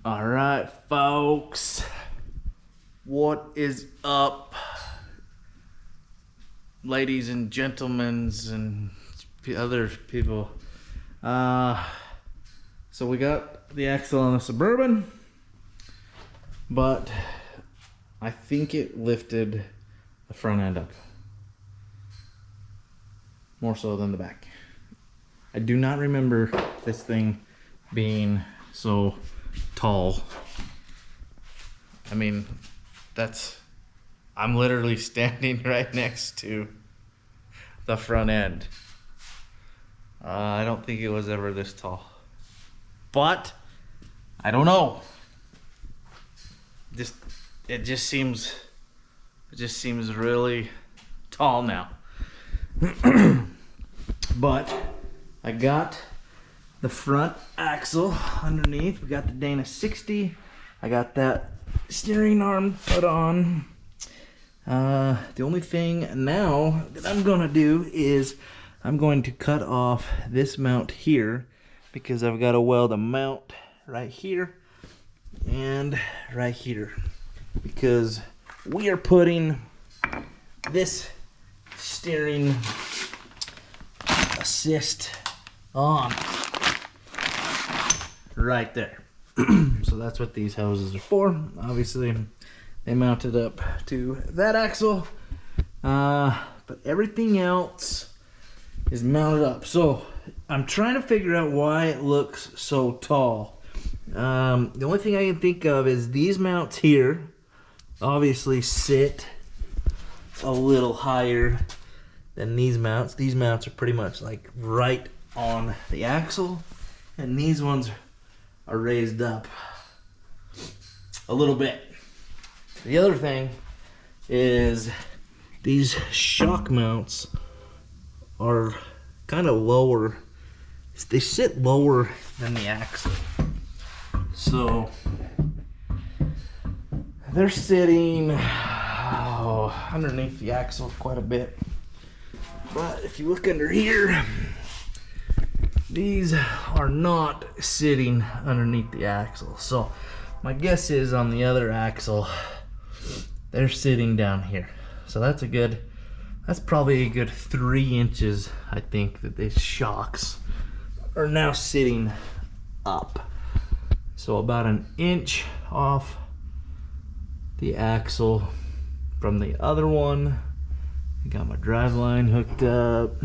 All right, folks. What is up, ladies and gentlemen and other people? So we got the axle on the Suburban, but I think it lifted the front end up more so than the back. I do not remember this thing being so tall. I mean, I'm literally standing right next to the front end. I don't think it was ever this tall, but I don't know. It just seems really tall now. But I got the front axle underneath. We got the Dana 60. I got that steering arm put on. The only thing now that I'm gonna do is I'm going to cut off this mount here, because I've got to weld a mount right here and right here, because we are putting this steering assist on right there. So that's what these hoses are for. Obviously they mounted up to that axle, but everything else is mounted up. So I'm trying to figure out why it looks so tall. The only thing I can think of is these mounts here obviously sit a little higher than these mounts. These mounts are pretty much like right on the axle, and these ones are raised up a little bit. The other thing is these shock mounts are kind of lower. They sit lower than the axle, so they're sitting underneath the axle quite a bit. But if you look under here, these are not sitting underneath the axle. So my guess is on the other axle, they're sitting down here. So that's probably a good 3 inches, I think, that these shocks are now sitting up. So about 1 inch off the axle from the other one. I got my drive line hooked up.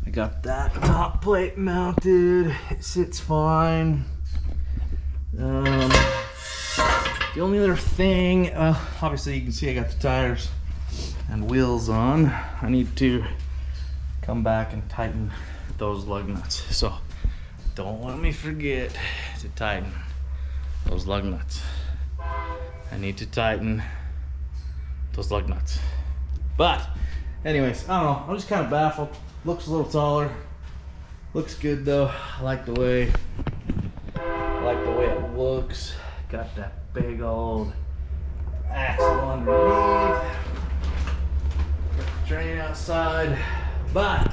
I got that top plate mounted. It sits fine. The only other thing, obviously you can see I got the tires and wheels on. I need to come back and tighten those lug nuts. So don't let me forget to tighten those lug nuts. I need to tighten those lug nuts. But anyways, I don't know, I'm just kind of baffled. Looks a little taller. Looks good though. I like the way it looks. Got that big old axle underneath. Got the drain outside. But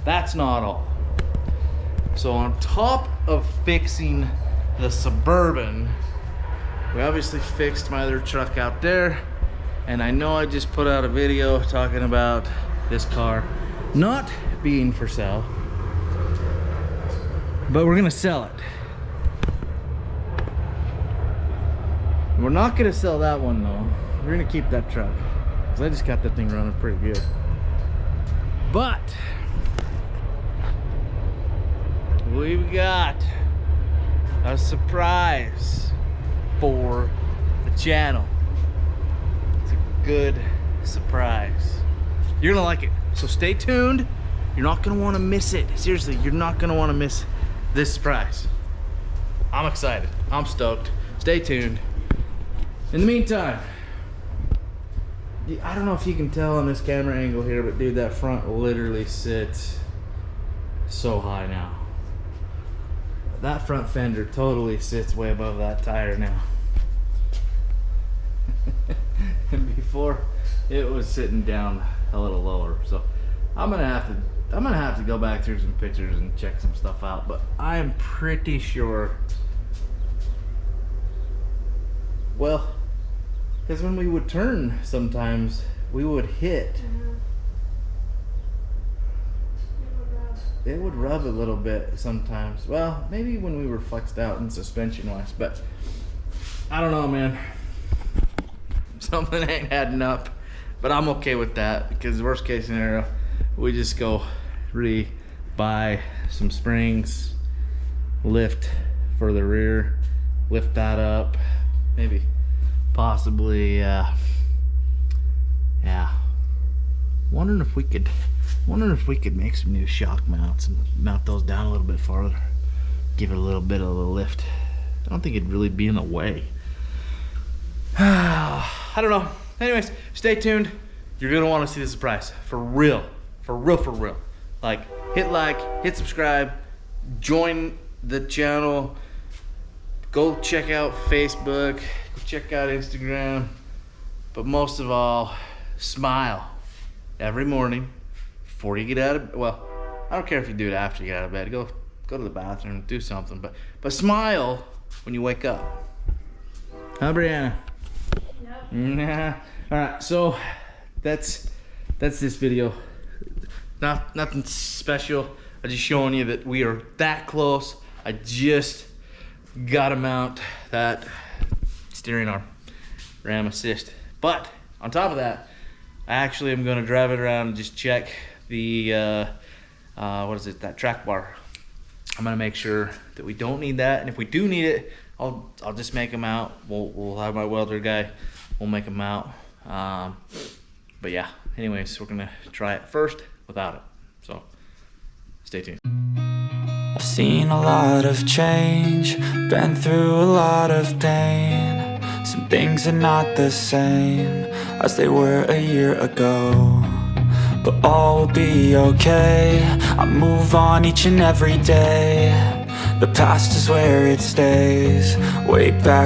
that's not all. So on top of fixing the Suburban, we obviously fixed my other truck out there. And I know I just put out a video talking about this car not being for sale, but we're gonna sell it. We're not gonna sell that one though. We're gonna keep that truck, because I just got that thing running pretty good. But we've got a surprise for the channel. Good surprise. You're gonna like it, so stay tuned. You're not gonna want to miss it. Seriously, you're not gonna want to miss this surprise. I'm excited. I'm stoked. Stay tuned. In the meantime, I don't know if you can tell on this camera angle here, but dude, that front literally sits so high now. That front fender totally sits way above that tire now. And before it was sitting down a little lower. So I'm gonna have to I'm gonna have to go back through some pictures and check some stuff out, but I am pretty sure. Well, because when we would turn, sometimes we would hit. It would rub a little bit sometimes. Well, maybe when we were flexed out in suspension wise, but I don't know, man. Something ain't adding up, but I'm okay with that because worst case scenario, we just go buy some springs, lift for the rear, lift that up, maybe possibly, yeah. Wondering if we could make some new shock mounts and mount those down a little bit farther, give it a little bit of a lift. I don't think it'd really be in the way. I don't know. Anyways, stay tuned. You're gonna want to see the surprise for real. Like, hit subscribe, join the channel, go check out Facebook, go check out Instagram, but most of all, smile every morning before you get out of, well, I don't care if you do it after you get out of bed. Go to the bathroom, do something, but smile when you wake up. Huh, Brianna? Yep. Nah. All right, so that's this video. Nothing special. I'm just showing you that we are that close. I just got to mount that steering arm, Ram Assist. But on top of that, I actually am going to drive it around and just check the what is it? That track bar. I'm going to make sure that we don't need that, and if we do need it, I'll just make them out. We'll have my welder guy. We'll make them out. But yeah. Anyways, we're gonna try it first without it. So stay tuned. I've seen a lot of change, been through a lot of pain. Some things are not the same as they were a year ago, but all will be okay. I move on each and every day. The past is where it stays, way back